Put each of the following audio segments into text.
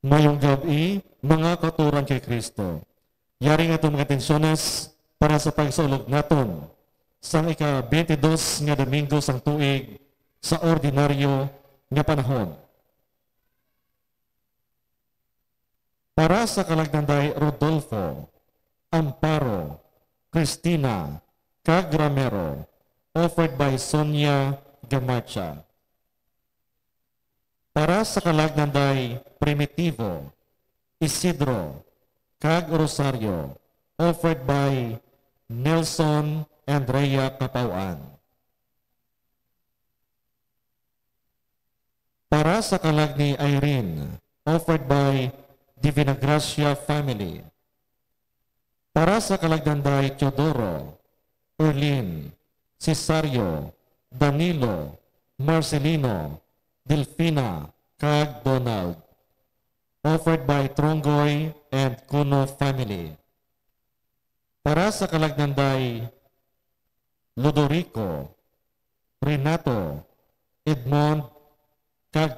Mayong gabi, mga katuran kay Kristo. Yari nga itong mga tensyones para sa pagsulog naton sa ika-22 nga Domingo sang tuig sa ordinaryo nga panahon. Para sa kalagdanday Rodolfo, Amparo, Cristina, Cagramero, offered by Sonia Gamacha. Para sa kalagdanday Primitivo, Isidro, Cag Rosario, offered by Nelson Andrea Capauan. Para sa kalagni Irene, offered by Divina Gracia family. Para sa kalagdanday Teodoro, Erlin, Cesario, Danilo, Marcelino, Delfina, Cag Donald, offered by Trongoy and Kuno family. Para sa kalagdanday Lodorico, Renato, Edmond, Cag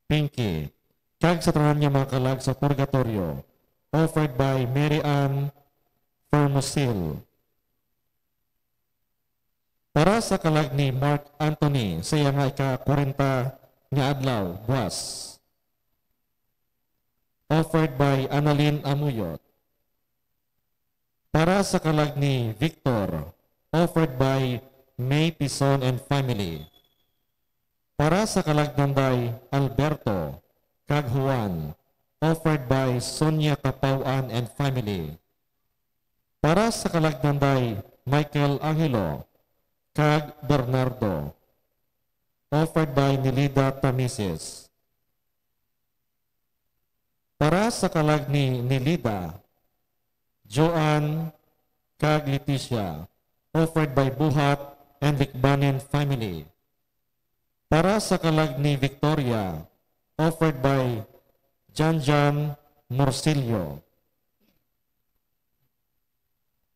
Pinky, Cag sa tanan niya mga kalag sa purgatorio, offered by Mary Ann Fermosil. Para sa kalag ni Mark Anthony, sa iya nga ika-40 nga adlaw, buwas, offered by Annalyn Amuyot. Para sa kalag ni Victor, offered by May Pison and family. Para sa kalagdanday Alberto, Cag Juan, offered by Sonia Capauan and family. Para sa kalagdanday Michael Angelo, Cag Bernardo, offered by Nilida Tamises. Para sa kalag ni Nilida, Joanne Cag Leticia, offered by Buhat and Likbanen family. Para sa kalag ni Victoria, offered by Janjan Morcillo.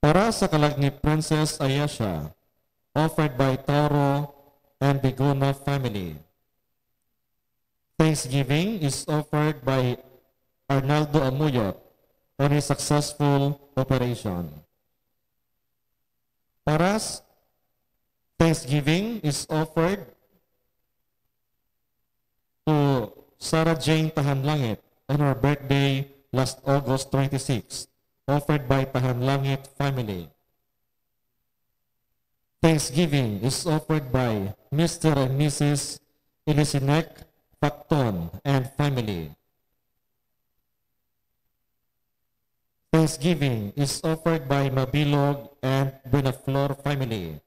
Para sa kalag ni Princess Ayesha, offered by Toro and Biguna family. Thanksgiving is offered by Arnaldo Amuyot on his successful operation. Thanksgiving is offered to Sarah Jane Tahanlangit on her birthday last August 26, offered by Tahanlangit family. Thanksgiving is offered by Mr. and Mrs. Elisinek Pacton and family. Thanksgiving is offered by Mabilog and Benaflor family.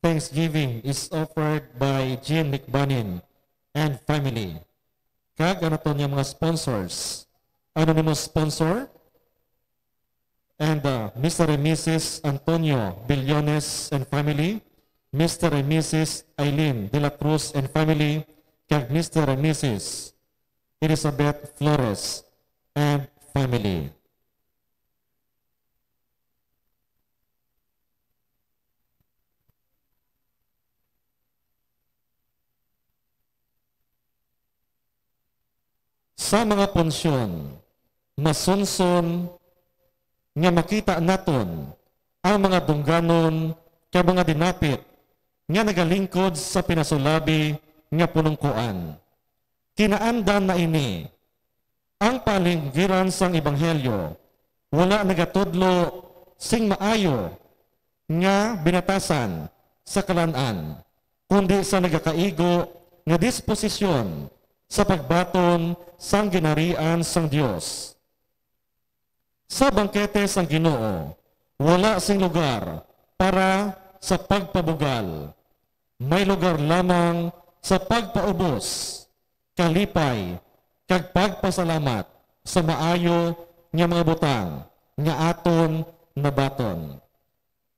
Thanksgiving is offered by Jean Likbanin and family. Kag ano to niya mga sponsors? Anonymous sponsor? And Mr. and Mrs. Antonio Billones and family, Mr. and Mrs. Eileen de la Cruz and family, kag Mr. and Mrs. Elizabeth Flores and family. Sa mga punsyon, masunson nga makita naton ang mga dungganon kay mga dinapit nga nagalingkod sa pinasulabi nga punungkuan. Kinaandan na ini ang palinggiran sang ebanghelyo wala nagatudlo sing maayo nga binatasan sa kalan-an kundi sa nagakaigo nga disposisyon sa pagbaton sang ginarian sang Dios. Sa bangkete sang Ginoo, wala sing lugar para sa pagpabugal. May lugar lamang sa pagpaubos, kalipay, kag pagpasalamat sa maayo nga mga butang nga aton nabaton.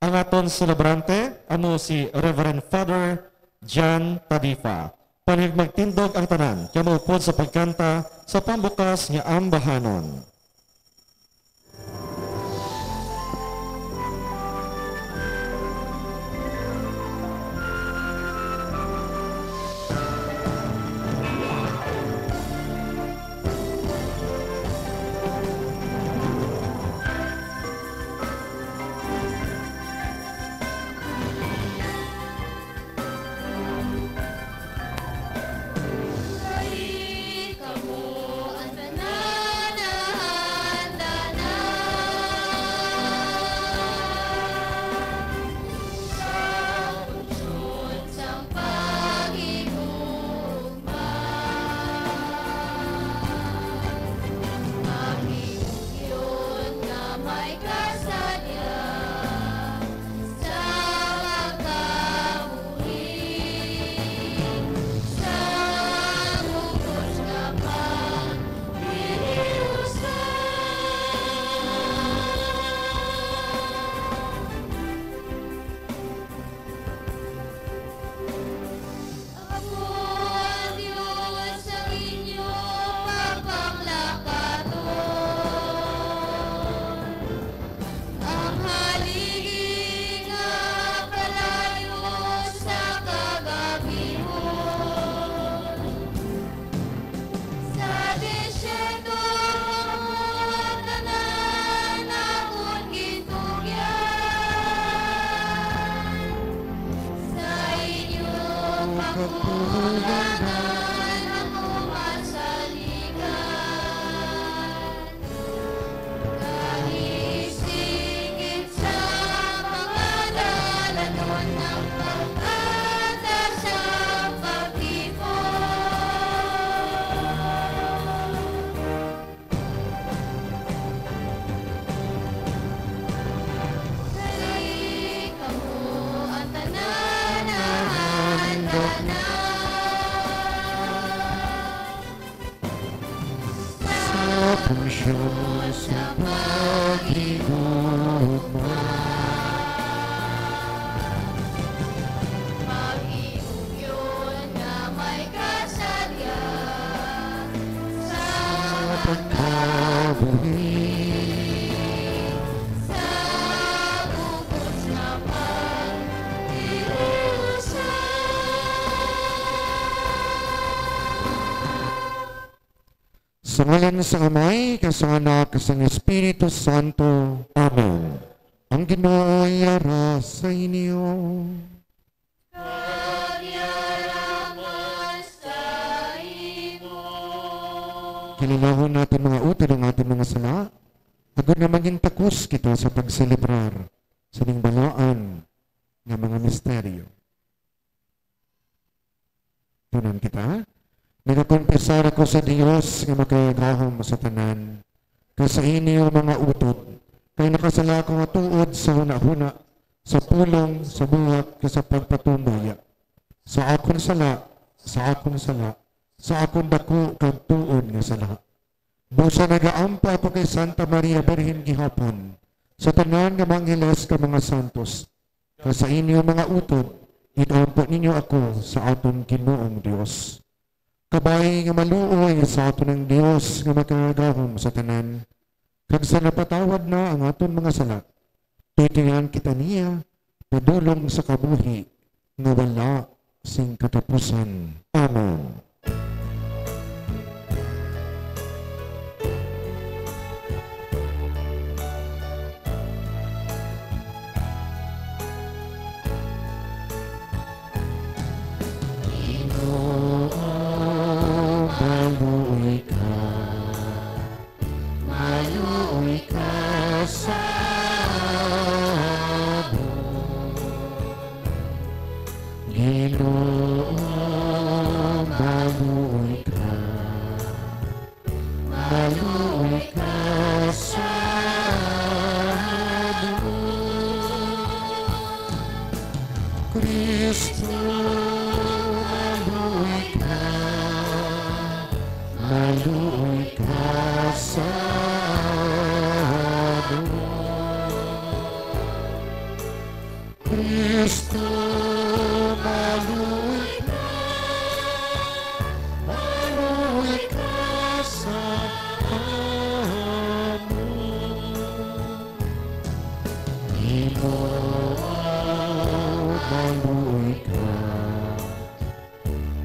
Ang aton celebrante, ano si Reverend Father John Tadifa. Panig magtindog ang tanan, kaya maupod sa pagkanta sa pambukas nga ambahanon. Pagtulanan ako masaligan. Kahit sigit sa mga dalanon ng pag-asa sa pag-ibig. Dali kamo ang tanan na handa na. Sa puso sa pag-igugma. Pag-iugyon na may kasalyan sa Pagkabuhi sa bukod na pag-iusan. sa ngalan sa Amay, sa Anak, sa Espiritu Santo. Amen. Ang Ginoo ay ara sa inyo. Kagyaraman sa imo. Kilalahon natin mga utod ang ating mga sala. Agad na maging takus kita sa pagselebrar sa ningbalaan ng mga misteryo. Tunan kita. Nagakonfesar ako sa Diyos nga makagahom sa tanan. Kaya sa inyo mga utod, kay nakasala ko nga tuod sa huna-huna, sa pulong, sa buhat, kaya sa pagpatuloy. Sa akong sala, sa akong sala, sa akong dako kag tuod nga sala. Busa nagaampa ako kay Santa Maria Birhen gihapon, sa tanan nga mga angeles ka mga santos. Kaya sa inyo mga utod, itampo ninyo ako sa atong Ginoong Dios. Kabay nga maluoy sa aton ng Dios nga makagahom sa tanan. Kag sa napatawad na ang aton mga sala, titingan kita niya, padulong sa kabuhi, nga wala sing katapusan. Amen. Maluoy ka sa amon. Ginoo, maluoy ka sa amon. Kristo, maluoy ka sa amon. Kristo, maluoy ka sa amon. Ginoo,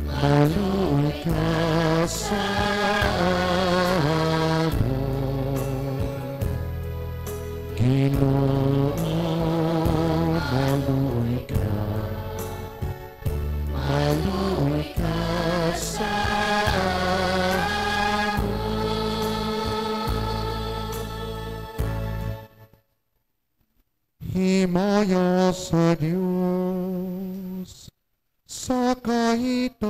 maluoy ka sa amon. Ginoo, maluoy ka sa amon. Himaya sa Diyos sa kaitasan.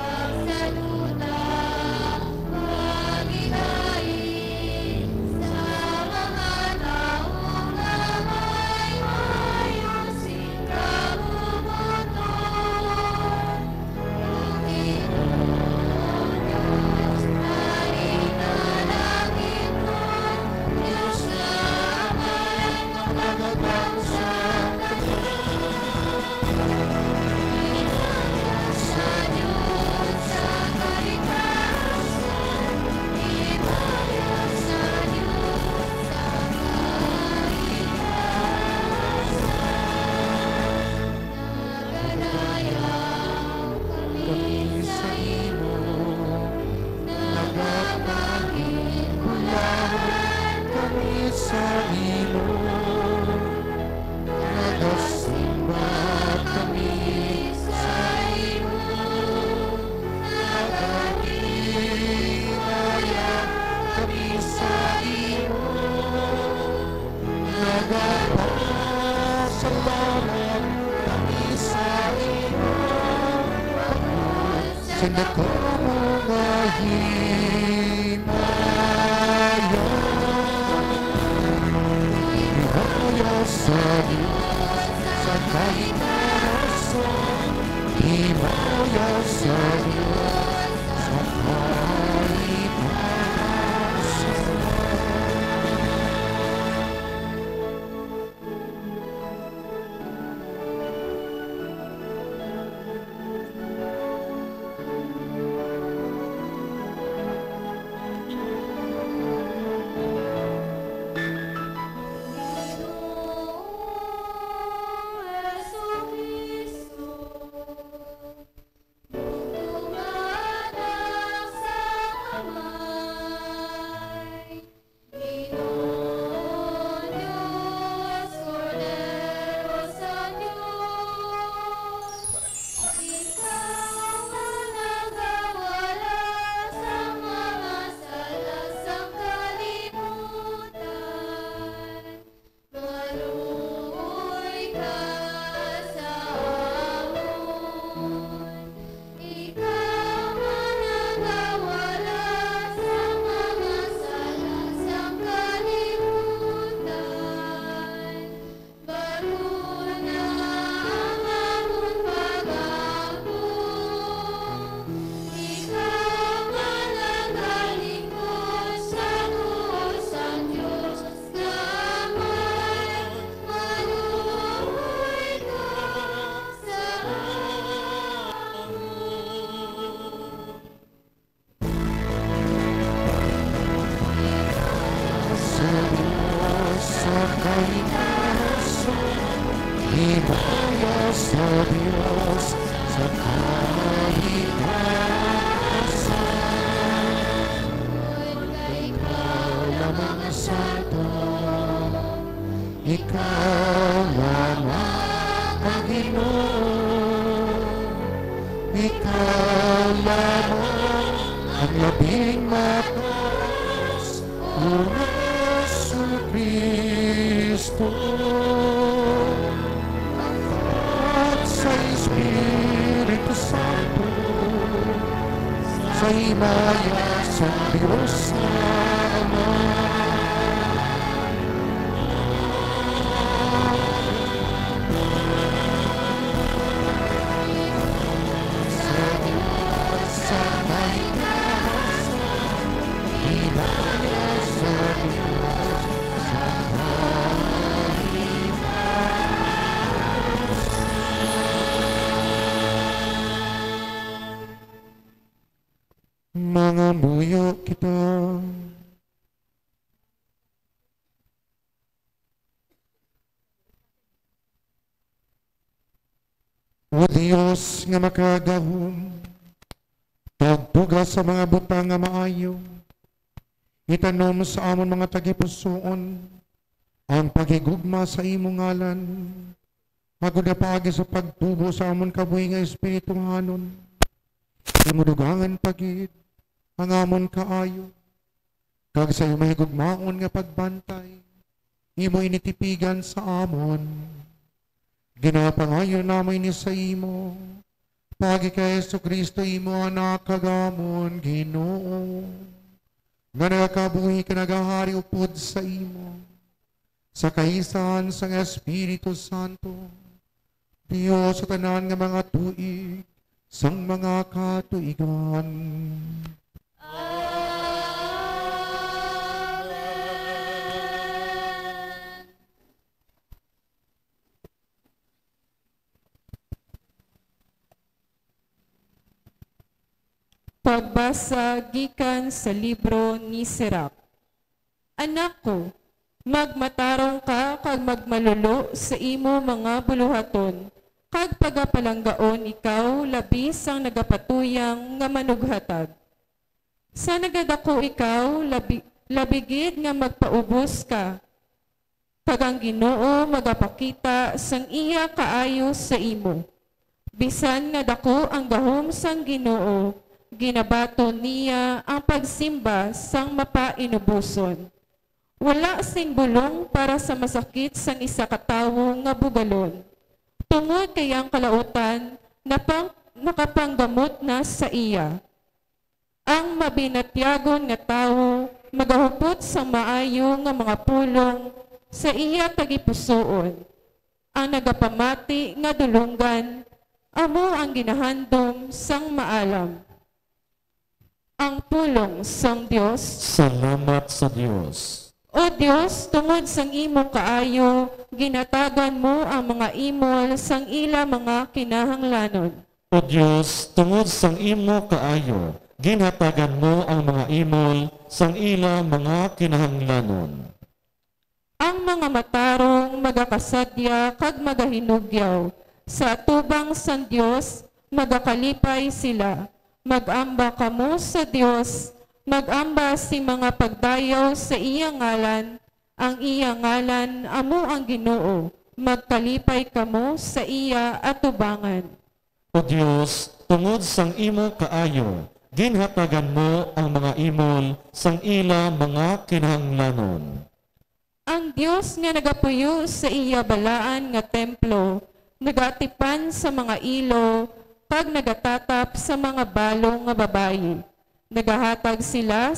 Pagsaluta, pag-ilain sa mga taong may Sindako mga himaya, himaya sa Diyos sa kaligtasan, himaya sa Diyos sa kaligtasan. Himaya sa Diyos sa kaligtasan. Ikaw lamang santo, ikaw lamang ang Ginoo, ikaw lamang ang labing mataas, O Yesu Kristo. Sa Espiritu Santo, sa himaya sa Diyos na Ama. Sa Diyos sa kaligtasan, himaya sa Diyos sa mga buyo kita. O Diyos nga makagahom, tagtuga sa mga butang nga maayo, itanom sa amon mga tagipusoon, ang pagigugma sa imong ngalan, magudapagi sa pagtubo sa amon kabuhi nga Espiritu hanon, imudugangan pagid, ang amon kaayo, kag sa imong higugmaon nga pagbantay, imo initipigan sa amon. Ginapangayon namin ni sa imo, pagi kay Yesu Kristo imo anak kagamon, Ginoo. Nga nagakabuhi ka nagahari upod sa imo, sa kaisahan sa Espiritu Santo, Diyos sa tanan nga mga tuig, sang mga katuigan. Pagbasa gikan sa libro ni Sirach. Anak ko, magmatarong ka kag magmalulo sa imo mga buluhaton, kag pagapalanggaon ikaw labis ang nagapatuyang nga manughatag. Sa nagadako ikaw labigid nga magpaubos ka, kag ang Ginoo magapakita sang iya kaayo sa imo. Bisan nga dako ang gahom sang Ginoo, ginabato niya ang pagsimba sang mapainubuson. Wala sing bulong para sa masakit sang isa katawo nga bugalon. Tungod kay ang kalautan nakapanggamot na sa iya. Ang mabinatyagon nga tawo magahupot sa maayo nga mga pulong sa iya tagipusoon. Ang nagapamati nga dulunggan amo ang ginahandom sang maalam. Ang pulong sang Dios. Salamat sa Dios. O Dios, tungod sang imong kaayo, ginatagan mo ang mga imol sang ila mga kinahanglanon. O Diyos, tungod sang imo kaayo, ginhatagan mo ang mga imol sang ila mga kinahanglanon. Ang mga matarong magakasadya kag magahinugyaw, sa tubang sang Dios, magakalipay sila. Mag-amba kamo sa Dios, mag-amba si mga pagdayaw sa iyang ngalan, ang iyang ngalan amo ang Ginoo, magkalipay kamo sa iya atubangan. O Diyos, tungod sang imo kaayo, ginhatagan mo ang mga imol sang ila mga kinahanglanon. Ang Dios nga nagapuyo sa iya balaan nga templo, nagatipan sa mga ilo, pag nagatatap sa mga balong nga babayi. Nagahatag sila,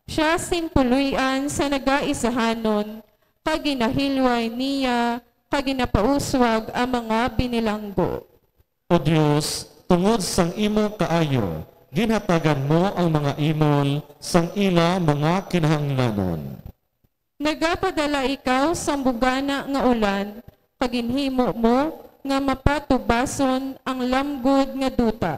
siya simpuluyan sa nagaisahanon, kag ginahilway niya, kag ginapauswag ang mga binilanggo. O Diyos, tungod sang imo kaayo, ginhatagan mo ang mga imol sang ila mga kinahanglanon. Nagapadala ikaw sa bugana nga ulan, kag ginhimo mo nga mapatubason ang lamgod nga duta.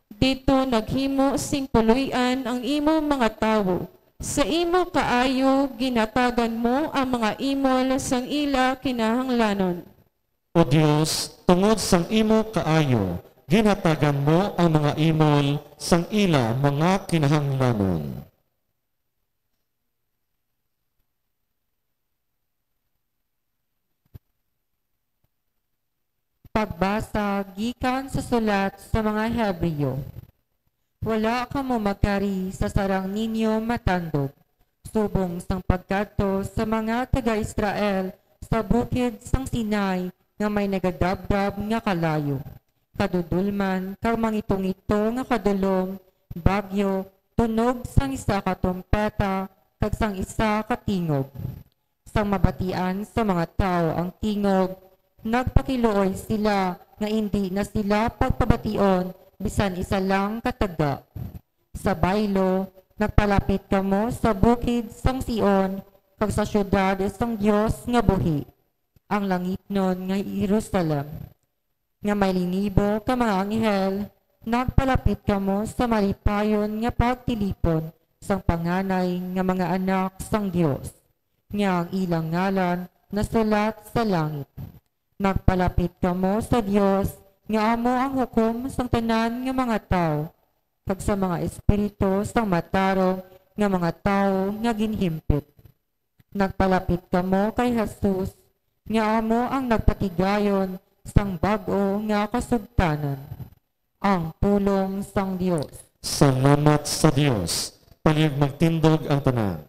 Dito naghimo sing puluyan ang imo mga tawo. Sa imo kaayo, ginatagan mo ang mga imol sang ila kinahanglanon. O Diyos, tungod sang imo kaayo, ginhatagan mo ang mga imol sang ila mga kinahanglanon. Pagbasa gikan sa sulat sa mga Hebreo. Wala ka mo magkari sa sarang ninyo matandog, subong sang pagkadto sa mga taga-Israel sa bukid sang Sinai nga may nagadabdab nga kalayo. Kadudulman kag mangitong-ito nga kadulom, bagyo, tunog sang isa ka trompeta kag sang isa ka tingog. Sang mabatian sa mga tao ang tingog, nagpakiluoy sila nga hindi na sila pagpabation bisan isa lang kataga. Sa baylo, nagpalapit kamo sa bukid sang Sion kag sa syudad sang Dios nga buhi. Ang langit nun nga Jerusalem. Nga may linibo ka mga anghel, nagpalapit kamo sa malipayon nga pagtilipon sang panganay nga mga anak sang Dios. Nga ang ilang ngalan nasulat sa langit. Nagpalapit kamo sa Dios nga amo ang hukom sang tanan nga mga tao, kag sa mga espiritu sang matarong nga mga tao nga ginhimpit. Nagpalapit kamo kay Jesus nga amo ang nagpatigayon sang bag-o nga kasugtanan. Ang pulong sang Dios. Salamat sa Dios. Palig magtindog ang tanan.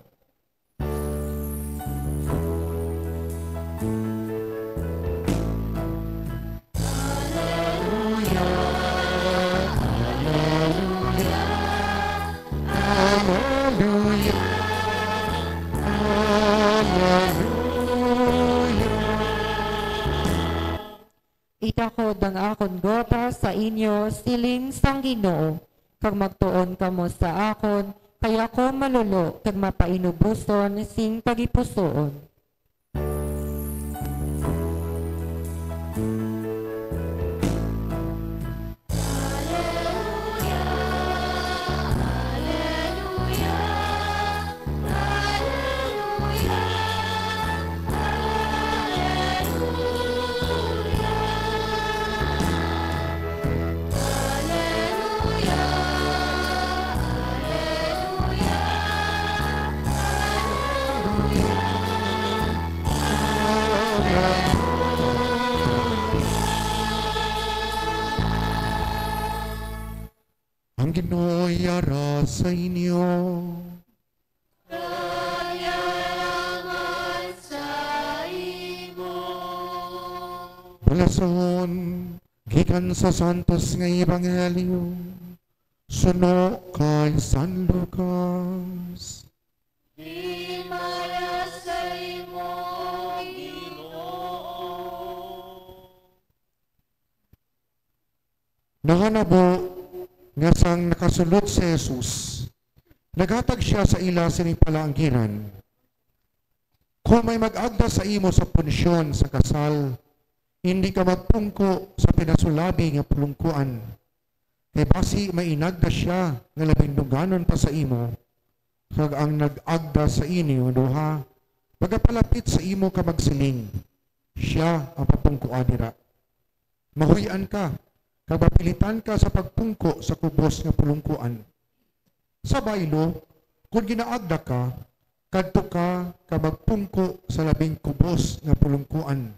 Itakod ang akon gota sa inyo siling sang Ginoo, kag magtuon kamo sa akon, kaya ko malulo kag mapainubuson sing pagipusoon. Ang Ginoo'y yara sa inyo. Salamat sa imo. Balason Gikan sa Santos nga Ebanghelyo, suno kay San Lucas. Himala sa imo, Ginoo. Nahanabo nga sang nakasulod si Jesus, naghatag siya sa ila sining palanggiran. Kung may mag-agda sa imo sa punsyon sa kasal, hindi ka magpungko sa pinasulabi nga pulungkuan. Kay basi may inagda siya nga labing duganon pa sa imo, kag ang nag-agda sa inyo duha, pagapalapit sa imo ka magsiling, siya ang papungkuan dira. Mahuyan ka, kabapilitan ka sa pagpungko sa kubos nga pulungkuan. Sa baylo, kung ginaagda ka, kadto ka magpungko sa labing kubos nga pulungkuan.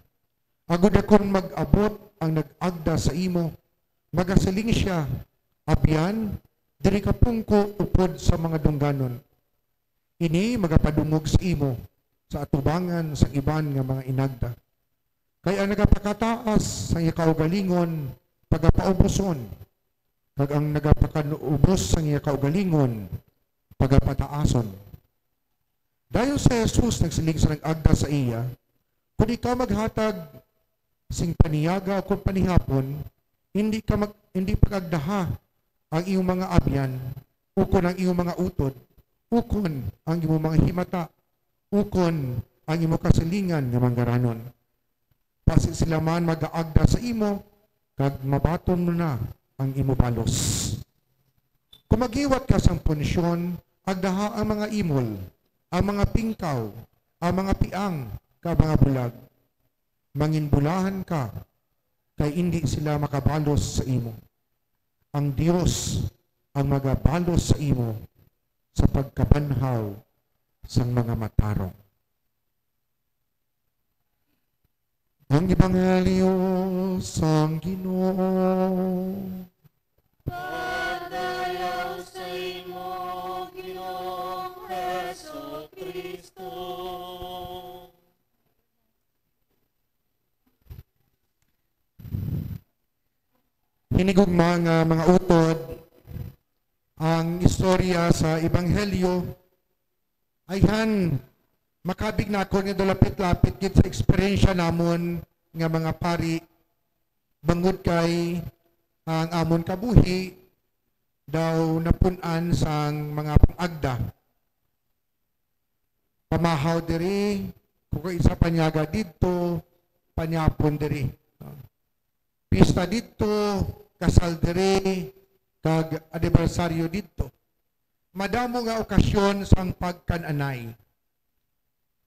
Agod akong mag-abot ang nag-agda sa imo, magasiling siya, abyan, diri ka pungko upod sa mga dungganon. Ini magapadungog sa imo, sa atubangan sa iban nga mga inagda. Kaya nagapakataas sa iya kaugalingon, pagapaubuson, kag ang nagapakaubos sa iya kaugalingon, pagapataason. Dayon sa Jesus nagsiling sa nag-agda sa iya, kung ikaw maghatag sing paniyaga o kung panihapon, hindi pagagdaha ang iyong mga abyan, ukon ang iyong mga utod, ukon ang iyong mga himata, ukon ang iyong kasilingan nga manggaranon. Pasi sila man mag-aagda sa imo, kag mabaton mo na ang imo balos. Kung magiwat ka sa punsyon, agdaha ang mga imol, ang mga pingkaw, ang mga piang, ka mga bulag. Manginbulahan ka, kay hindi sila makabalos sa imo. Ang Dios ang magabalos sa imo sa pagkabanhaw sang mga matarong. Ang Ebanghelyo sang Ginoo. Padayaw sa imo, Ginoong Hesukristo. Hinigugma nga mga utod, ang istorya sa Ebanghelyo ayhan makabig na ako nga dolapit-lapit gid sa eksperyensya namon nga mga pari bangod kay ang amon kabuhi daw napun-an sang mga pangagda. Pamahaw diri, kung isa panyaga dito, panyapon diri. Pista dito, kasal diri, kag anibersaryo dito. Madamo nga okasyon sang pagkananay.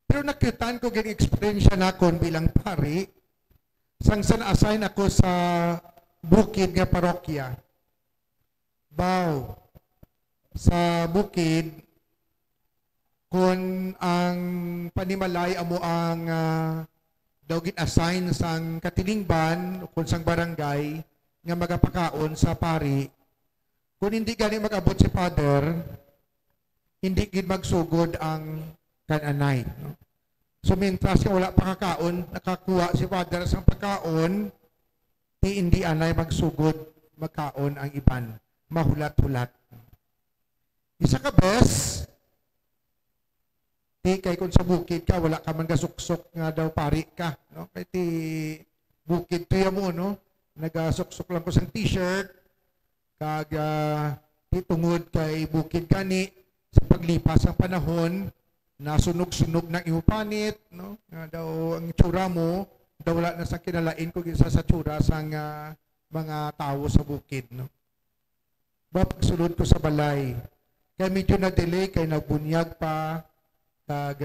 Pero nakitaan ko yung eksperyensya na kon bilang pari, sang san-assign ako sa bukid nga parokya. Baw, sa bukid, kung ang panimalay amo ang daw gin-assign sang katilingban, kung sang barangay, nga magapakaon sa pari, kung hindi gani mag-abot si Father, hindi gid magsugod ang kananay. No? So, mientras wala pa kakaon, nakakuha si Father sa pagkaon, hindi anay magsugod, magkaon ang iban. Mahulat-hulat. Isa ka bes, kay kung sa bukid ka, wala ka man gasuksok nga daw pari ka. No? Kaya ti bukid tuya mo, no? Nagasuksok lang ko sa t-shirt, kag titungod kay bukid kani, sa paglipas ng panahon, nasunog-sunog ng iyong panit, no? Nga daw ang tsura mo, daw wala na sa kinalain kung isa sa tsura sang mga tao sa bukid, no? Pagsulod ko sa balay, kaya medyo na-delay, kaya nagbunyag pa, kag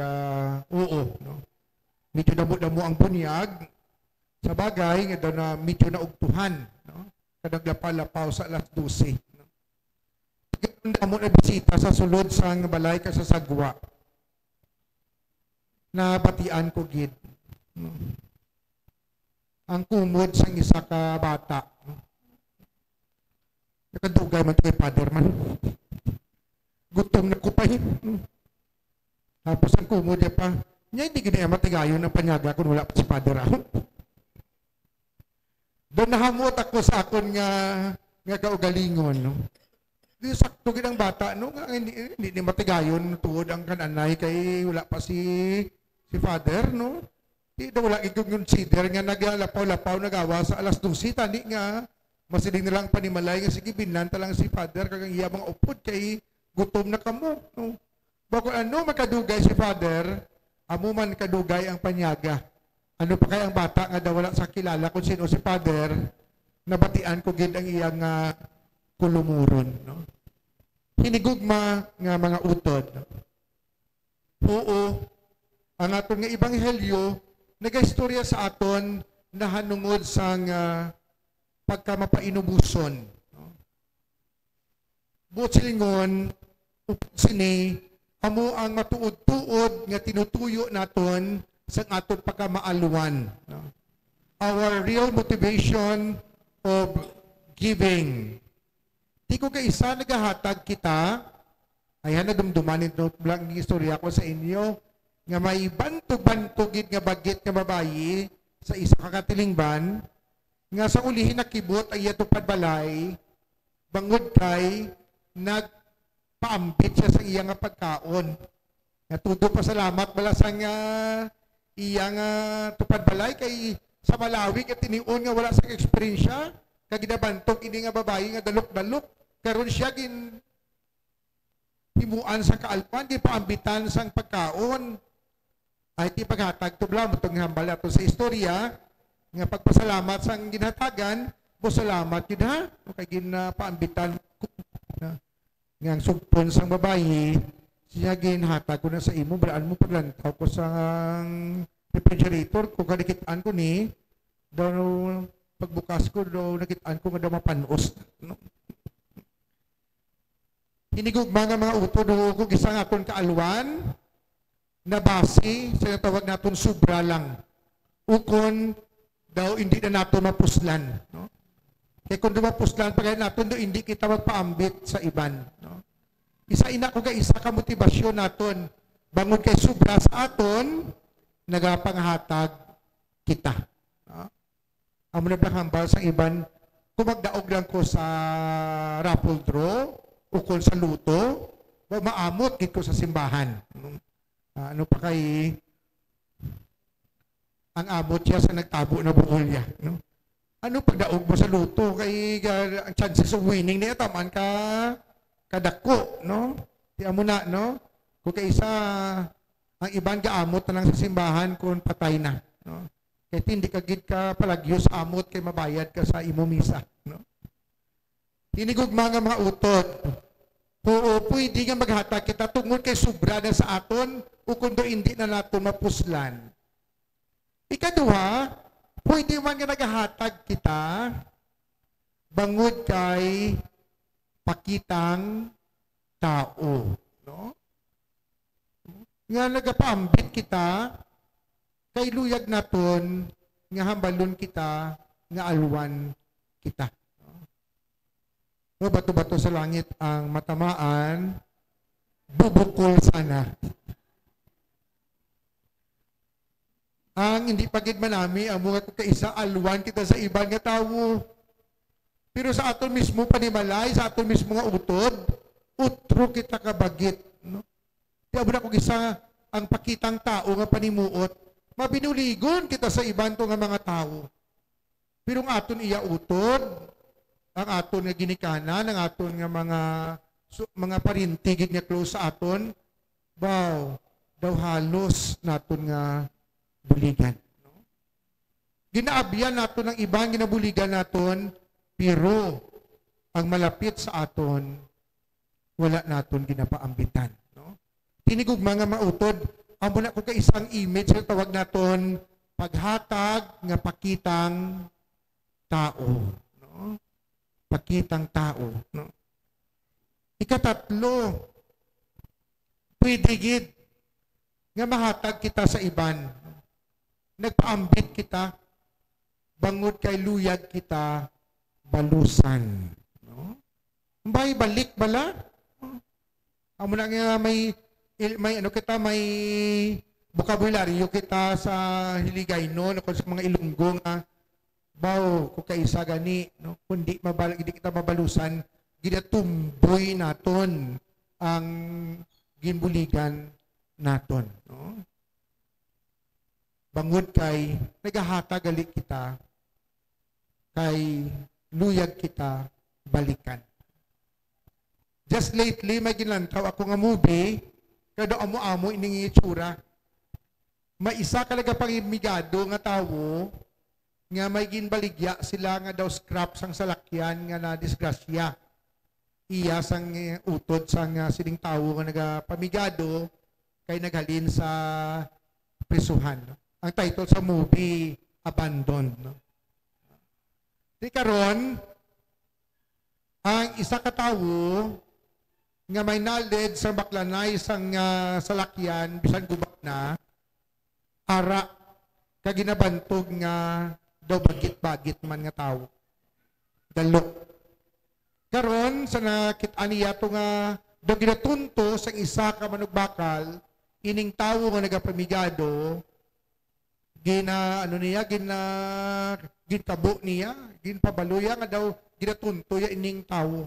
oo, no? Medyo damo-damo ang bunyag, sa bagay, nga daw na medyo naugtuhan, no? Kadaglapalapaw sa alas 12, no? Damo na bisita sa sulod sang balay ka sa Sagwa, na batian ko gid, no? Ang kumod sang isa ka bata, no? Nakadugay man kay Father man. Gutom na ko pa yun. Tapos ang kumod niya pa, niya hindi ganyan matigayon ng panyaga kung wala pa si Father ako. Doon nahamot ako sa akon nga kaugalingon, no? Di sakto gid ang bata, no? Nga hindi matigayon tuod ang kananay kay wala pa si father, no? Di daw wala i-consider nga naglalapaw-lapaw nagawa sa alas 12 tani nga masiling na lang panimalay nga sige binanta lang si father kagang iya mga upod kay gutom na kamo, no? Bako ano makadugay si father, amo man kadugay ang panyaga. Ano pa kaya ang bata nga daw wala sa kilala kung sino si father, nabatian ko gid ang iyang kulumuron, no? Hinigugma nga mga utod. Oo, ang aton nga ebanghelyo nagaistorya sa aton na hanungod sang pagkamapainubuson. No? Buot silingon, sini, amo ang matuod-tuod nga tinutuyo naton sa aton pagkamaaluan. No? Our real motivation of giving. Di ko kaisa nagahatag kita, ayan na dumdumanin ito lang ng istorya ko sa inyo, nga may bantog-bantogid nga bagit nga babayi sa isa kakatilingban, nga sa ulihin nakibot ay yato padbalay, bangod kay nagpaambit siya sa iya nga pagkaon. Natudo pa salamat bala sa nga iya nga tupadbalay kay sa Malawi at tiniun nga wala sa eksperyensya, kag ginabantog ini nga babayi nga dalok-dalok, karon siya himuan sa kaalpan, di paambitan sang pagkaon. Ay ti paghatag to bla mo tong hambal ato sa istorya nga pagpasalamat sang ginhatagan, bo salamat gid ha kay ginapaambitan na nga sugpon sang babayi siya ginhatag ko na sa imo braan mo paglantaw ko sang refrigerator ko kadikitaan ko ni daw pagbukas ko daw nakitaan ko nga daw mapanos, no? Hinigugma nga mga utod ko gisang akon kaalwan na base sa tawag naton sobra lang. Ukon daw hindi na nato mapuslan, no? Kaya kung dumapuslan pagay naton do hindi kita magpaambit sa iban, no? Isa ina ko isa ka motibasyon naton bangod kay sobra sa aton nagapanghatag kita, no? Amo na hambal sa iban kung magdaog lang ko sa raffle draw ukon sa luto maamot gid ko sa simbahan, no? Ano pa kay ang abot siya sa nagtabo na buhol niya, no? Ano pagdaog mo sa luto kay ang chances of winning niya taman ka kadako, no? Di amo na, no? Kung kaisa ang iban gaamot na lang sa simbahan kung patay na, no? Kaya hindi ka gid ka palagyo sa amot kay mabayad ka sa imo misa, no? Hinigugma nga mga utot. Oo, pwede nga maghatag kita tungod kay sobra na sa aton o kundo hindi na nato mapuslan. Ikaduha, pwede man nga naghatag kita bangod kay pakitang tao, no? Nga nagapaambit kita kay luyag naton nga hambalon kita nga alwan kita. No, bato-bato sa langit ang matamaan, bubukol sana. Ang hindi pagid manami, ang mga kaisa alwan kita sa ibang nga tao. Pero sa aton mismo panimalay, sa aton mismo nga utod, utro kita kabagit, no? Di amo na kung isa ang pakitang tao nga panimuot, mabinuligon kita sa iban to nga mga tao. Pero ang aton iya utod, ang aton nga ginikanan, ang aton nga mga parintigid nga close sa aton, daw halos naton nga buligan, no? Ginaabyan naton ang ibang ginabuligan naton, pero ang malapit sa aton, wala naton ginapaambitan, no? Tinigog mga mautod, amo na ko kay isang image na tawag naton paghatag nga pakitang tao, no? Pakitang tao, no? Ikatatlo, pwede gid nga mahatag kita sa iban. Nagpaambit kita, bangod kay luyag kita, balusan, no? Mbay balik bala, no? Amo na nga may ano kita, may vocabulary kita sa Hiligaynon o sa mga Ilonggo nga Bao ko kaisa gani, no? Kundi hindi kita mabalusan, ginatumboy naton ang ginbuligan naton. No? Bangod kay nagahata gali kita, kay luyag kita balikan. Just lately, may ginlantaw ako nga movie, kada amo-amo ining itsura. May isa kalaga pangimigado nga tawo, nga may ginbaligya sila nga daw scrap sang salakyan nga na disgrasya. Iya sang utod sang sining tawo nga nagapamigado kay naghalin sa prisuhan. No? Ang title sa movie, Abandoned. No? Di karon, ang isa ka tawo nga may knowledge sa baklanay sang salakyan bisan gubat na ara kag ginabantog nga daw bagit-bagit man nga tawo. Dalo. Karon sa nakit-an niya to nga daw ginatunto sa isa ka manugbakal ining tawo nga nagapamigado gintabo niya, ginpabaluya nga daw ginatunto ya ining tawo.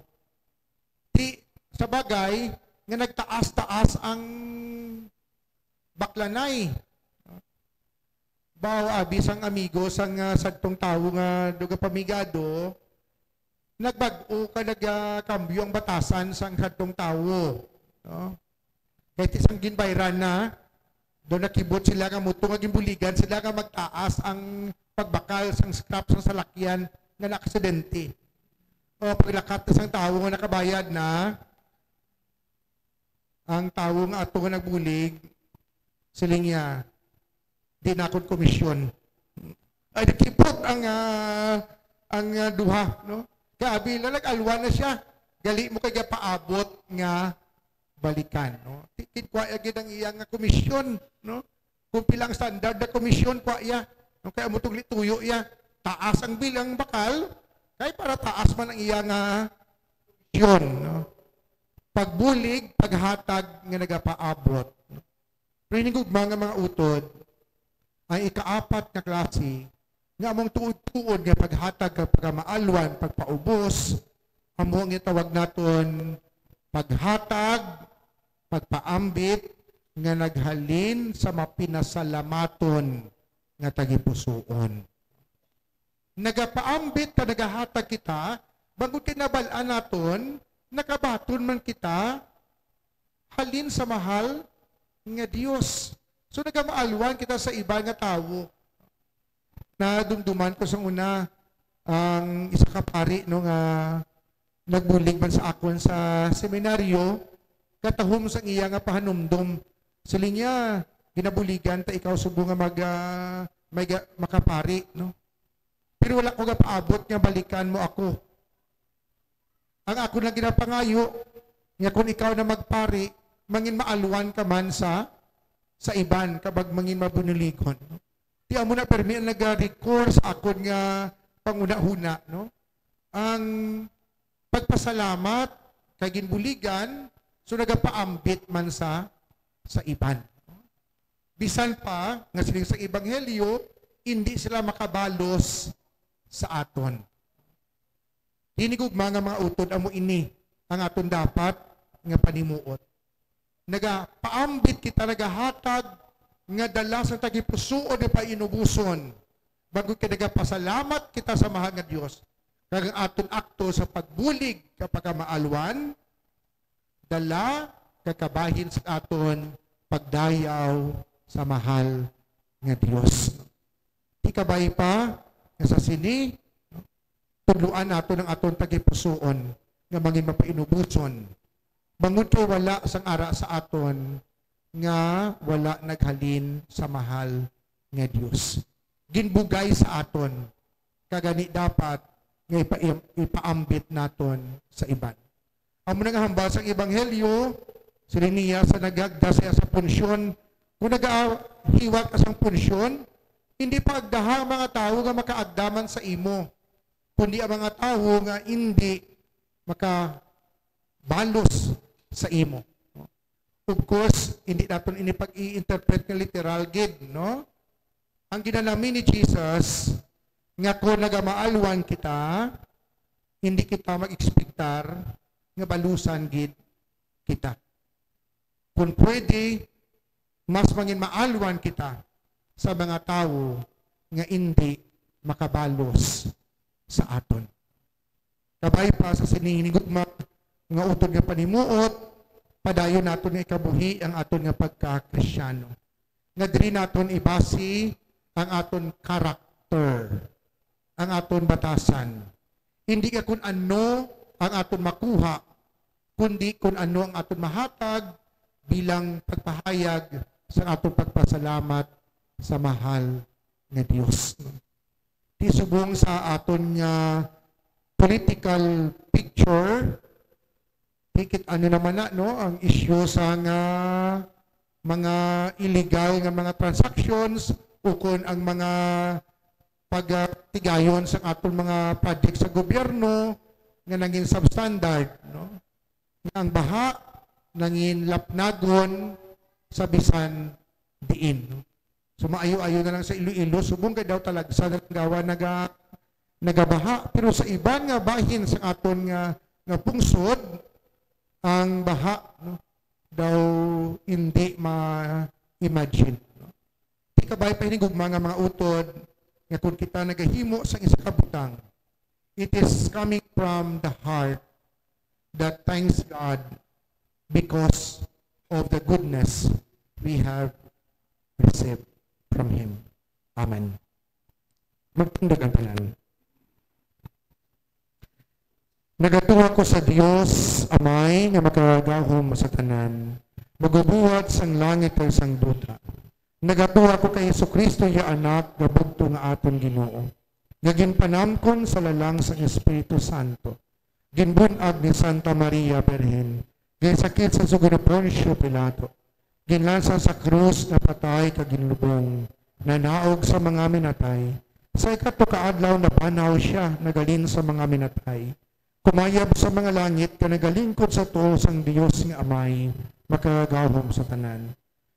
Di sa bagay nga nagtaas-taas ang baklanay. Bao abis ang amigo sang sadtong tawo nga duga pamigado, nagbag-o ka nagkambyo ang batasan sang sadtong tawo. No? Kahit isang ginbayran na, doon nakibot sila nga muto nga ginbuligan, sila nga magtaas ang pagbakal sang scrap sang salakyan nga nakaksidente. O paglakat na sang tawo nga nakabayad na, ang tawo nga ato nga nagbulig, siling niya, di na akong komisyon. Ay, nakipot ang duha, no? Kabi, lalag-alwa na siya. Gali mo kaya paabot nga balikan, no? Tikid kwa agad ang iyang komisyon, no? Kung pilang standard na komisyon kwa iya, no? Kaya mo tugli tuyo iya, taas ang bilang bakal, kaya para taas man ang iyang komisyon, no? Pagbulig, paghatag nga nagapaabot. No? Pero mga utod, ay ikaapat na klase nga among tuod-tuod nga paghatag pagkamaalwan, pagpaubos, among itawag naton paghatag, pagpaambit nga naghalin sa mapinasalamaton nga tagipusoon. Nagapaambit ka nagahatag kita, bago kinabalaan naton, nakabaton man kita halin sa mahal nga Dios. So nagamaalwan kita sa iba nga tawo. Nadumduman ko sa una ang isa ka pari no nga nagbulig man sa akon sa seminaryo, katahom sang iya nga pahanumdom. Siling niya ginabuligan ta ikaw subo nga makapari, no. Pero wala ko ga paabot nga balikan mo ako. Ang ako lang ginapangayo nga kung ikaw na magpari, mangin maalwan ka man sa iban kabag mangin mabunuligon. No? Di amo na permi ang nag-recourse akon nga panguna-huna, no? Ang pagpasalamat kay ginbuligan, so nagapaambit man sa iban. No? Bisan pa nga siling sa ebanghelyo, hindi sila makabalos sa aton. Dinigugma nga mga utod amo ini ang aton dapat nga panimuot. Nagapaambit kita, nagahatag nga dala sa tagipusuon na painubuson bago ka nagapasalamat kita sa mahal nga Diyos. Kag ang aton akto sa pagbulig kapag maalwan, dala kakabahin sa aton pagdayaw sa mahal nga Diyos. Di kabay pa nga sa sini, tuluan nato ng aton tagipusuon nga mangin mapainubuson. Bangod kay wala sang ara sa aton nga wala naghalin sa mahal nga Dios. Ginbugay sa aton kagani dapat nga ipaambit naton sa iban. Amo nang hambal sang ebanghelyo sila niya sa nagagda siya sa punsyon. Kung nagahiwag ka sang punsyon, hindi pa agdaha mga tao nga makaagdaman sa imo, kundi ang mga tao nga hindi makabalos sa imo. Of course, hindi natin inipag-i-interpret ng literal gid, no? Ang ginalamin ni Jesus, nga kung nagamaalwan kita, hindi kita mag-ekspektar nga balusan gid kita. Kung pwede, mas mangin maalwan kita sa mga tao nga hindi makabalos sa aton. Kabay pa sa sininigugma nga utod nga panimuot, padayon naton nga ikabuhi ang aton nga pagka-Kristyano. Nga diri naton ibasi ang aton karakter, ang aton batasan. Hindi ka kung ano ang aton makuha, kundi kung ano ang aton mahatag bilang pagpahayag sa aton pagpasalamat sa mahal nga Dios. Di subong sa aton nga political picture, hikit ano naman na, no, ang issue sa nga mga illegal nga mga transactions o kung ang mga pagtigayon sa aton mga project sa gobyerno nga naging substandard, no? Nga ang baha naging lapnagon sa bisan diin. No? So maayo-ayo na lang sa Iloilo, subong kay daw talaga sa gawa nagabaha, pero sa iba nga bahin sa aton nga pungsod, ang baha, no, daw hindi ma-imagine. No? Di kabay pa hinigugma nga mga utod nga kung kita nagahimo sa isa kabutang, it is coming from the heart that thanks God because of the goodness we have received from Him. Amen. Magtindag ang tanan. Nagatuwa ko sa Dios, Amay, nga makagahom sa tanan, magubuhat sang langit kay sang duta. Nagatuwa ko kay Jesucristo, ya anak, gabugto nga aton Ginoo. Nga ginpanamkon sa lalang sang Espiritu Santo. Ginbunag ni Santa Maria Birhen. Ginsakit sa sugo ni Poncio Pilato. Ginlansa sa krus na patay kaginlubong. Nanaog sa mga minatay. Sa ikato kaadlaw na banaw siya, nagalin sa mga minatay. Kumayab sa mga langit, kanagalingkod sa tuo sang Diyos nga Amay, makagahom sa tanan.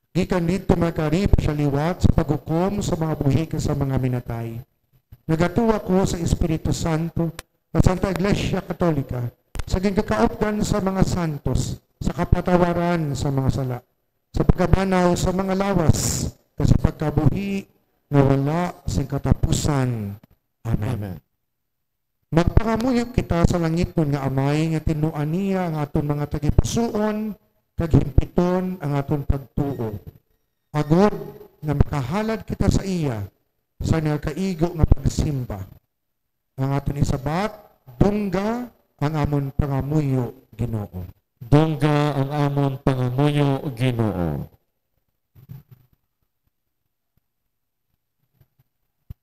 Gikan dito makarip sa liwat sa paghukom sa mga buhi sa mga minatay. Nagatuwa ko sa Espiritu Santo, sa Santa Iglesia Katolika, sa gingkakaupdan sa mga santos, sa kapatawaran sa mga sala, sa pagkabanaw sa mga lawas, sa pagkabuhi na wala sing katapusan. Amen. Magpangamuyok kita sa langit nun nga Amay, nga tinuan niya ang aton mga tagipusoon, tagimpiton ang aton pagtuo. Agod na makahalad kita sa iya, sa nagkaigo nga pagsimba. Ang aton isabat, dungga ang amon pangamuyo, Ginoo. Dungga ang amon pangamuyo, Ginoo.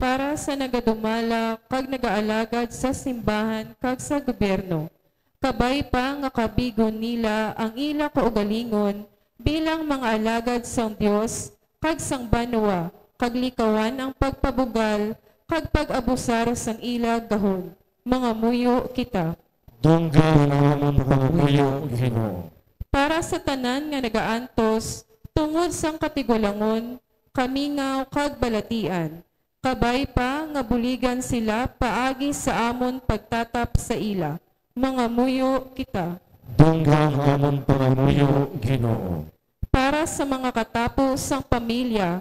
Para sa nagadumala kag nagaalagad sa simbahan kag sa gobyerno, kabay pa nga kabigon nila ang ila kaugalingon bilang mga alagad sang Dios kag sang banwa, kag likawan ang pagpabugal kag pag-abusar sang ila gahon. Mga muyo kita. Dungga ang amon pangamuyo, Ginoo. Para sa tanan nga nagaantos tungod sang katigulangon, kamingaw kag balatian. Kabay pa nga buligan sila paagi sa amon pagtatap sa ila. Mga muyo kita. Dungga ang amon pangamuyo, Ginoo. Para sa mga katapos sang pamilya,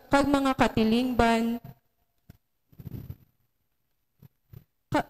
kag mga katilingban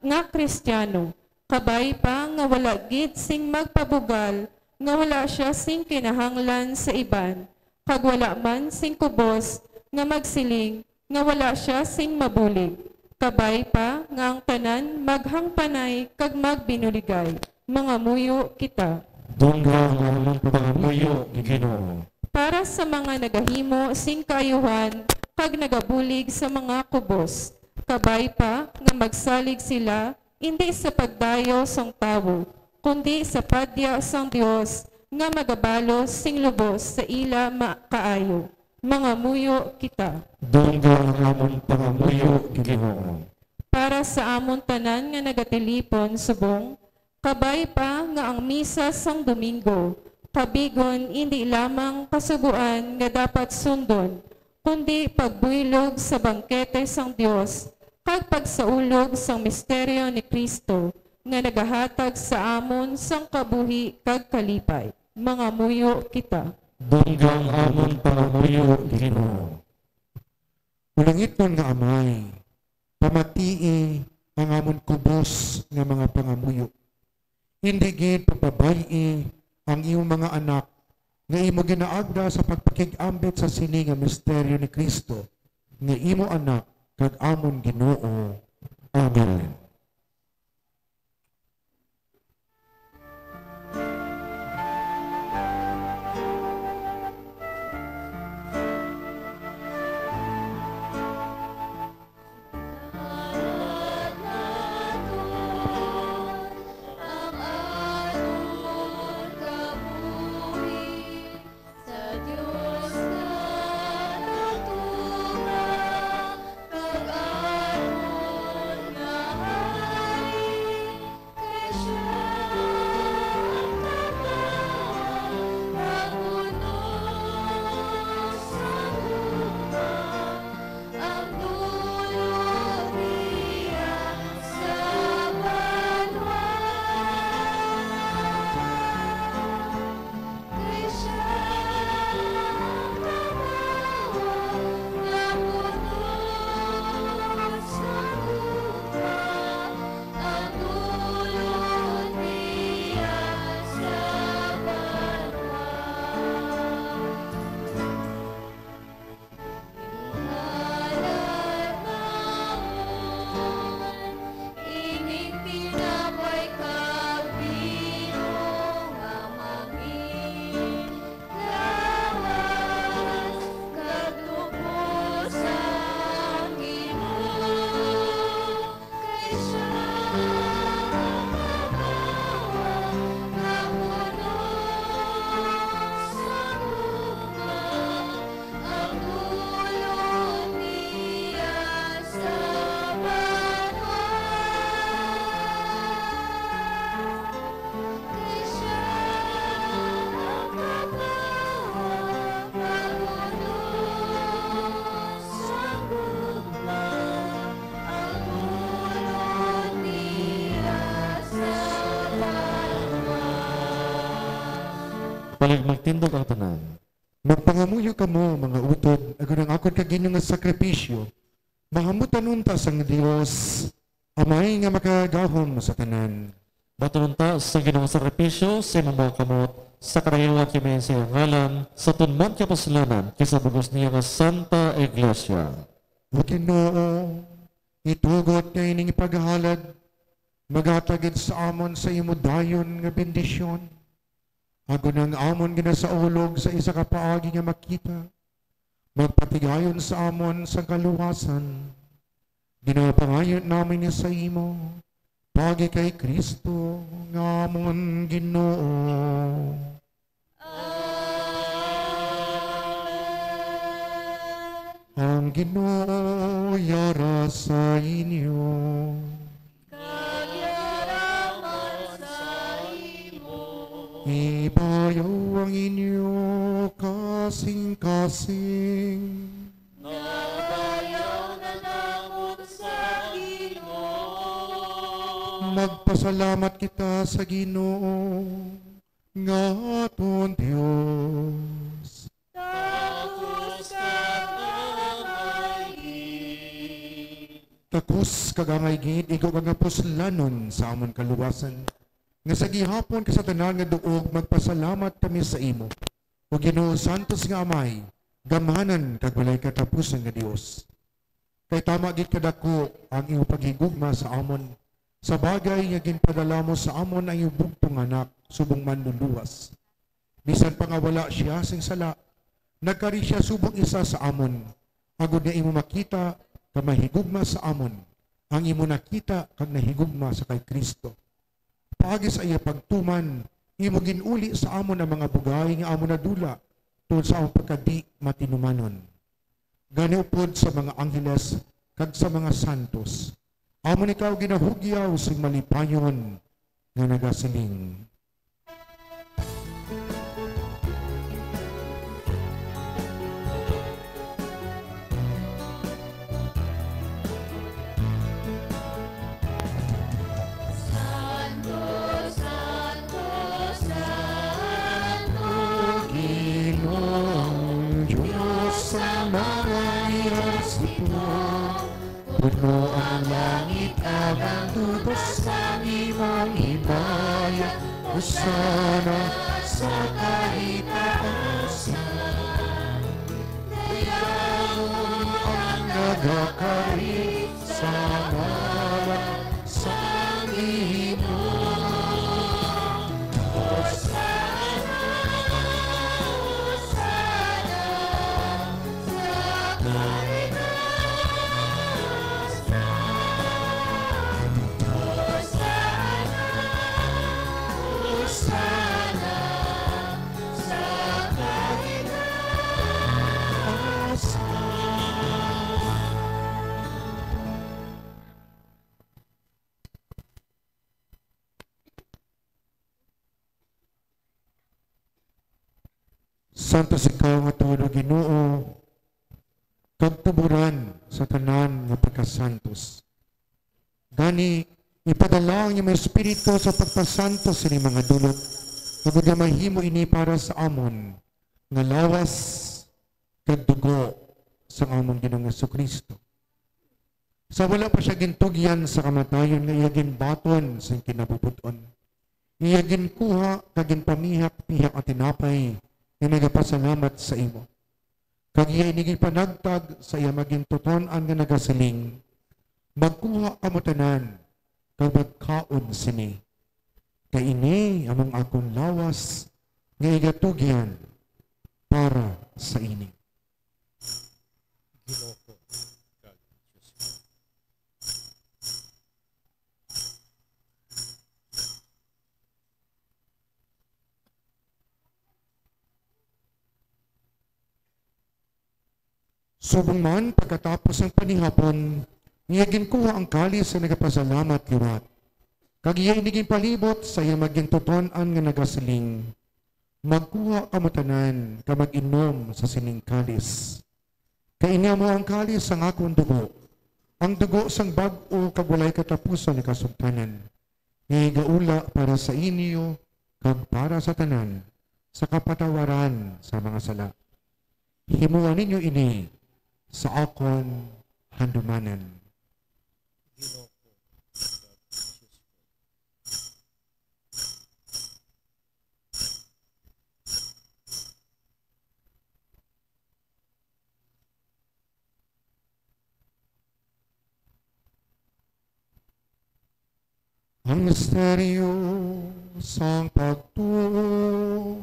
nga Kristiyano, kabay pa nga wala gid sing magpabugal, nga wala siya sing kinahanglan sa iban, kag wala man sing kubos nga magsiling, nga wala siya sing mabulig. Kabay pa nga ang tanan maghangpanay kag magbinuligay. Mga muyo kita. Dungga ang amon pangamuyo, Ginoo. Para sa mga nagahimo sing kaayuhan kag nagabulig sa mga kubos. Kabay pa nga magsalig sila hindi sa pagdayo sang tawo, kundi sa padya sang Dios nga magabalos sing lubos sa ila makaayo. Mga muyo kita. Dungga ang amon pangamuyo, Ginoo. Para sa amon tanan nga nagatilipon subong, kabay pa nga ang misa sang Domingo, kabigon hindi lamang kasuguan nga dapat sundon, kundi pagbuylog sa bangkete sang Dios, kag pagsaulog sang misteryo ni Kristo nga nagahatag sa amon sang kabuhi kag kalipay. Mga muyo kita. Dunggang amon pangamuyo, Ginoo. Ulangiton nga amay, pamatii ang amon kubos nga mga pangamuyo. Hindi gid papabayi ang iyong mga anak nga imo ginaagda sa pagpakig-ambit sa sini nga misteryo ni Kristo nga imo anak kag amon Ginoo. Amen. Palig magtindog ang tanan. Magpangamuyo ka mo, mga utod, agunang akon kagino nga sakripisyo, mahamutan unta sang Dios, amay nga makagahom sa tanan. Batunon ta sa Ginoong sakripisyo sa imong kamot sa karayuan kami sa iyong ngalan sa tunman kapasalanan kisa bugos niya nga Santa Iglesia. O Ginoo, itugot nga ining ipaghalad, maghatagid sa amon sa imo dayon nga bendisyon. Agunang amon ginasaulog sa isa ka paagi nga makita, magpatigayon sa amon sa kaluwasan. Ginapangayon namin niya sa imo, pagi kay Kristo nga amon Ginoo. Ang Ginoo yara sa inyo. Ibayaw ang inyo kasing-kasing. Nabayaw na namon sa Ginoo. Magpasalamat kita sa Ginoo nga aton Dios. Tapos kagangay. Takos kagangay-gid, ikaw ang puslanon sa amon kaluwasan. Nga sa gihapon ka sa tanan nga duog, magpasalamat kami sa imo. O Ginoo Santos nga Amay, gamanan kag walay katapusan nga Dios. Kay tama gid kadako ang iyong paghigugma sa amon. Sa bagay nga ginpadala mo sa amon ang iyong bugtong anak, subong manluluwas. Bisan pa nga wala siya sing sala, nagkari siya subong isa sa amon. Agud nga imo makita ka mahigugma sa amon, ang imo nakita kag nahigugma sa kay Kristo. Paagi sa iya pagtuman, imo ginuli sa amon ang mga bugay nga amon nadula tungod sa among pagkadi matinumanon. Gani upod sa mga angheles kag sa mga santos, amon ikaw ginahugyaw sa malipayon nga nagasiling. Diyos ito, puno ang langit at ang dubos ng imong himaya, usana sa kahitaasan. Dayaon ang nagakari sa ngalan sa imo. Santos ikaw nga tulo Ginoo, kag tuburan sa tanan nga pagkasantos. Gani ipadala ang iyong Espiritu sa pagpasantos sa mga dulot, ug mahimo ini para sa amon nga lawas kag dugo sa amon Ginoong Jesucristo. Sa wala pa siya gintugyan sa kamatayon nga iya ginbaton sa kinabubuton. Iya ginkuha kag ginpamihak-pihak at tinapay nga nagapasalamat sa imo. Kag iya iniging panagtag sa iya maging tuton-an nga nagasiling, magkuha ka mo tanan, kag magkaon sini. Kay ini among akong lawas nga igatugyan para sa ini. Subong man, pagkatapos ng panihapon, niya ginkuha ang kalis sa nagapasalamat liwat. Kag iya iniging palibot sa iya maging tuton-an nga nagasiling, magkuha ka mo tanan, ka mag-inom sa sining kalis. Kainya mo ang kalis ang akong dugo, ang dugo sang bag-o kag walay katapusan ni kasugtanan. Ngayon para sa inyo, kag para sa tanan, sa kapatawaran sa mga sala. Himuan ninyo ini, sa akon handumanan. Ang misteryo sang pagtuo,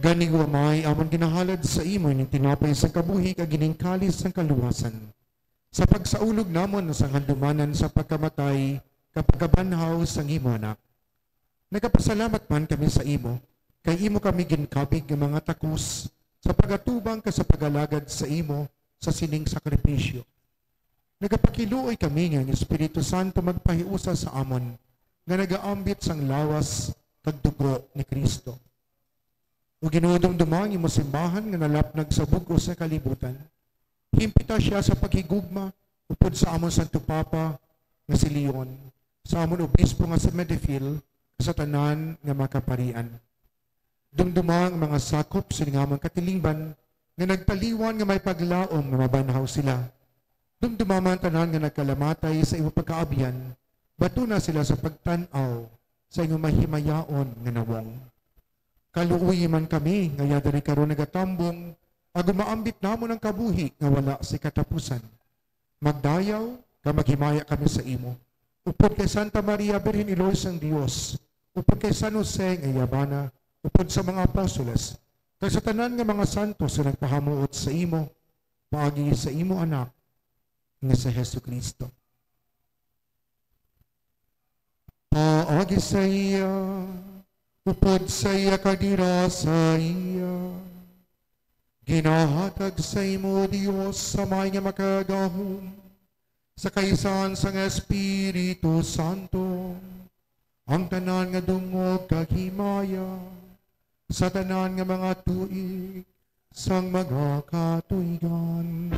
gani wamay amon ginahalad sa imo ning tinapay sa kabuhi kag gining kalis sang kaluwasan. Sa pagsaulog namon sa handumanan sa pagkamatay kapag kabanhaw sang imo anak. Nagapasalamat man kami sa imo kay imo kami ginkabig nga mga takos sa pagatubang ka sa pagalagad sa imo sa sining sakripisyo. Nagapakiluoy kami nga ang Espiritu Santo magpahiusa sa amon nga nagaambit sang lawas kag dugo ni Kristo. O ginudumdumang imo simbahan nga nalapnag sa bugo sa kalibutan. Himpita siya sa paghigugma upod sa amon Santo Papa nga si Leon, sa amon obispo nga si Medefil, sa tanan nga makaparian. Dumdumang mga sakop sa amon katilingban nga nagtaliwan nga may paglaom nga mabanhaw sila. Dumdumaman tanan nga nagkalamatay sa imo pagkaabian, bato na sila sa pagtanaw sa imo mahimayaon nga nawong. Kaluuyi man kami, ngaya dari karon nagatambong, ag maambit namon ang kabuhi nga wala si katapusan. Magdayaw, ka maghimaya kami sa imo. Upod kay Santa Maria Birhen Ilois ang Dios, upod kay San Jose nga Yabana, upod sa mga apostoles, kay sa tanan nga mga santos nga nagpahamuot sa imo, paagi sa imo anak, nga sa Jesucristo. Paagi sa iya, upod sa iya kadira sa iya, Ginahatag sa imo, Dios, sa may nga makagahom, sa kaisan sa nga Espiritu Santo, ang tanan nga dungog kaghimaya, sa tanan nga mga tuig, sang mga katuigan.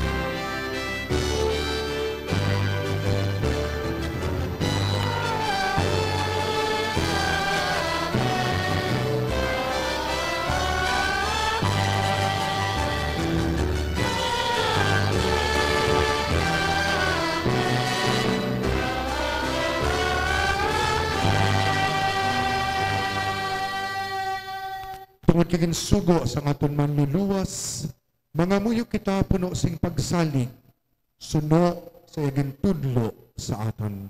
Tungod kaging sugo sa aton manluluwas, mga muyo kita puno sing pagsalig, suno sa iging tudlo sa aton.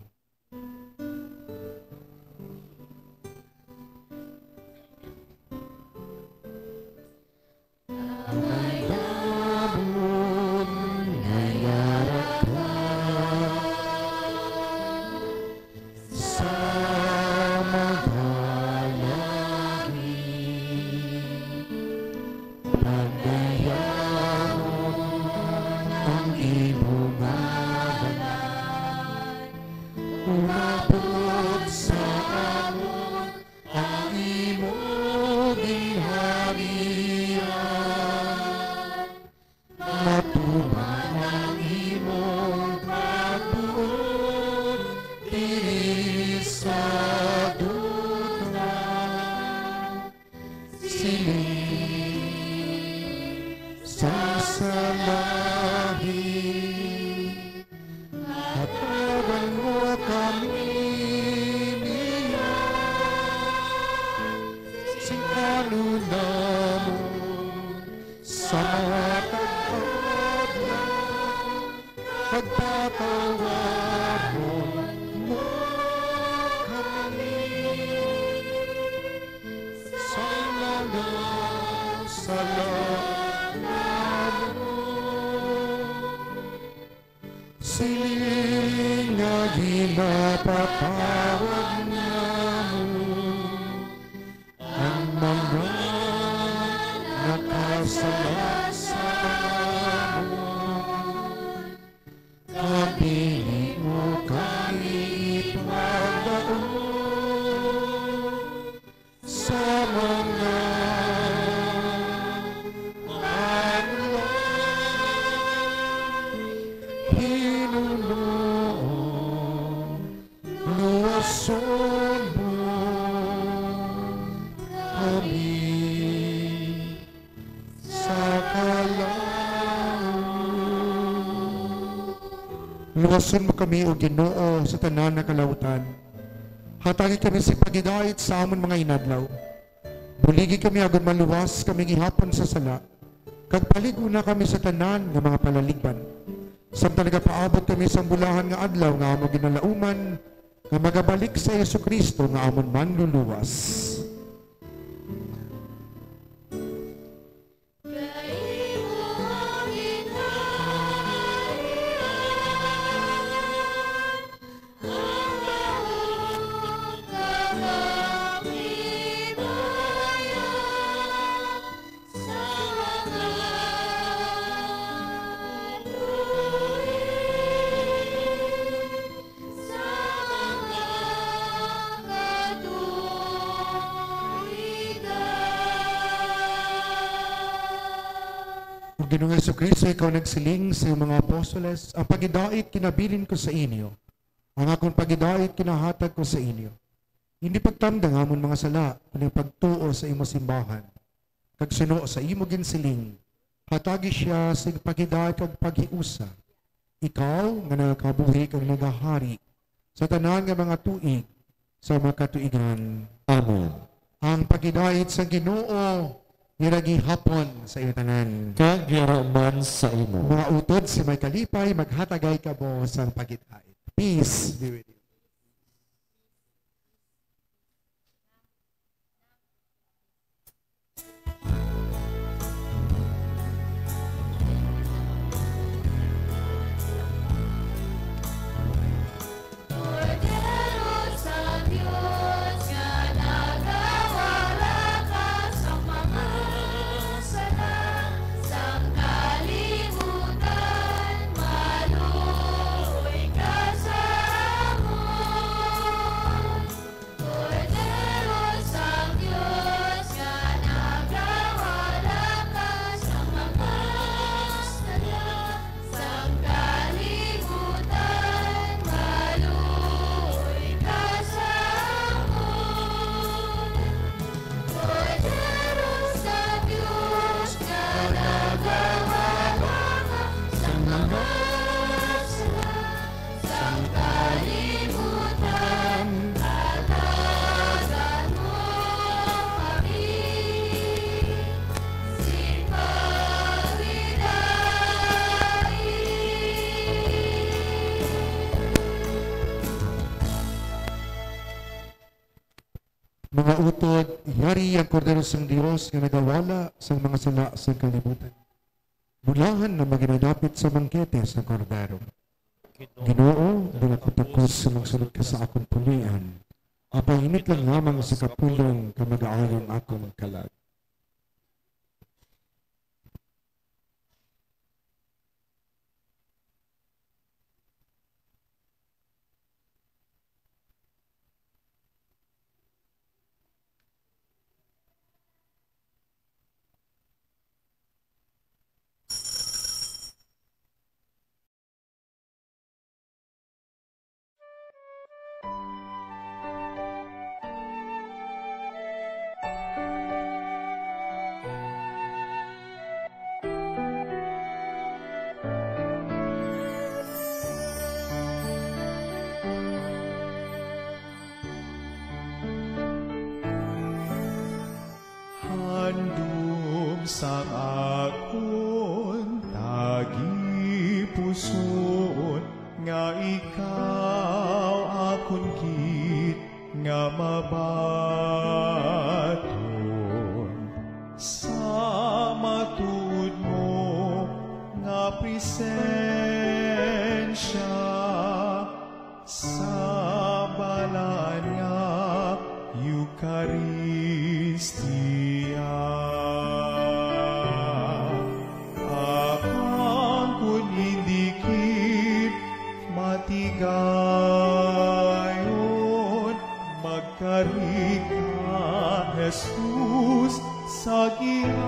Siling nga ginapatawag namo ang mga nakasala sa amon. Kapili mo kami ipagdaon sa mga luwason mo kami o Ginoo sa tanan na kalautan. Hatagi kami sa pagidait sa amon mga inadlaw. Buligi kami agon maluwas kami gihapon sa sala. Kag paligo na kami sa tanan nga mga palaligban. Samtang nagapaabot kami sa bulahan nga adlaw nga amon ginalauman nga magabalik sa Yesu Kristo nga amon manluluwas. Ginoong Jesucristo, ikaw nagsiling sa mga apostoles, ang pagidait kinabilin ko sa inyo. Ang akong pagidait kinahatag ko sa inyo. Hindi pagtanda nga amon mga sala, kundi pagtuo sa imo simbahan. Kag suno sa imo ginsiling, hatagi siya sa pagidait kag paghiusa. Ikaw nga nakabuhi kag nagahari sa tanan nga mga tuig sa mga katuigan. Amen. Ang pagidait sa Ginoo nilagi hapon sa iyo tanan. Kagiraman sa imo. Mga utod si may kalipay, maghatagay ka mo sa pagidait. Peace be with you. Sa mga utod, yari ang kordero sa Diyos nga nagawala sa mga sala sa kalibutan. Bulahan na maginadapit sa bangkete sa kordero. Ginoo, binakutakos sa magsulod ka sa akong pulian. Apahinit lang lamang sa kapulong ka mag-aayon akong kalag. Handom sa akon tagi puson nga ikaw akon gid nga mabaton sa matud mo nga presensya sa balan nga Eucharistia. Akang kun indikit matigayon, magkarika Jesus sa gihapon,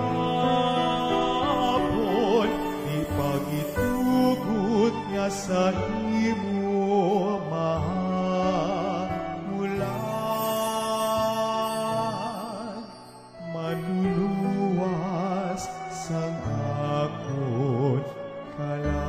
ipagitugot nga sa imo mahamulan, manluluwas sang akon kalag.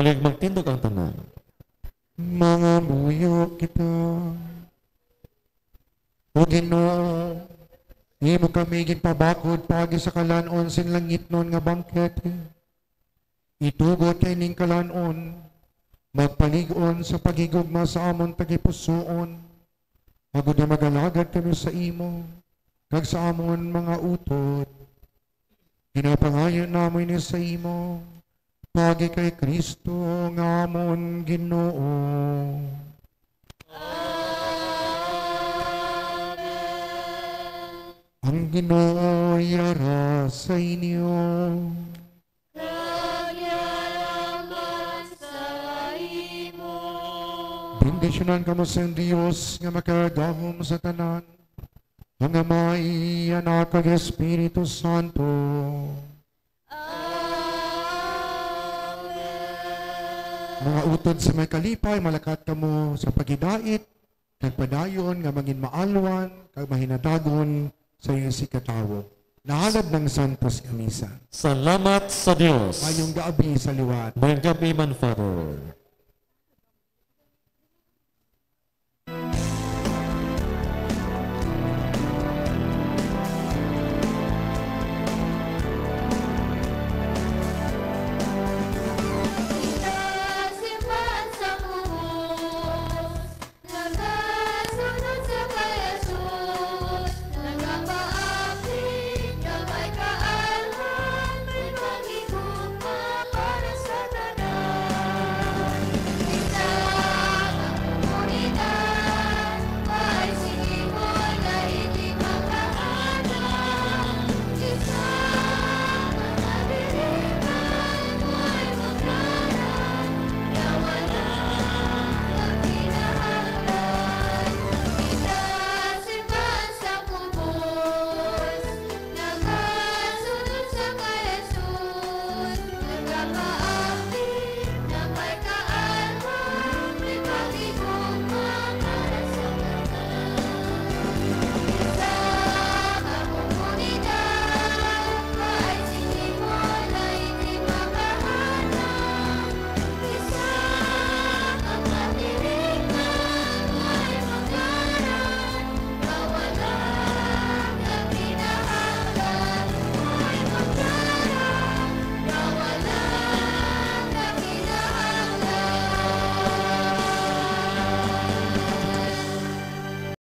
Balig magtindog ang tanan. Mga buyo kita. O Ginoo, imo kami ginpabakod pagi sa kalanon sin langit nun nga bangkete. Itugot kay ning kalanon, magpalig-on sa pagigugma sa amon tagipusoon. Agud na magalagad kami sa imo, kag sa amon mga utod. Ginapangayon namin ni sa imo, pagi kay Kristo nga amon Ginoo. Ang Ginoo yara sa inyo. Bendisyonan kamo sa Diyos nga makagahom sa tanan. Ang Amay, Anak, kag Espiritu Santo. Mga utod sa may kalipay, malakat kamo sa pagidait, kag padayon nga mangin maalwan, kag mahinadagon sa iyong sikatawo. Nahalad ng Santos Kamisa. Salamat sa Diyos. Mayong gaabi sa liwat. Mayang gabi man, Father.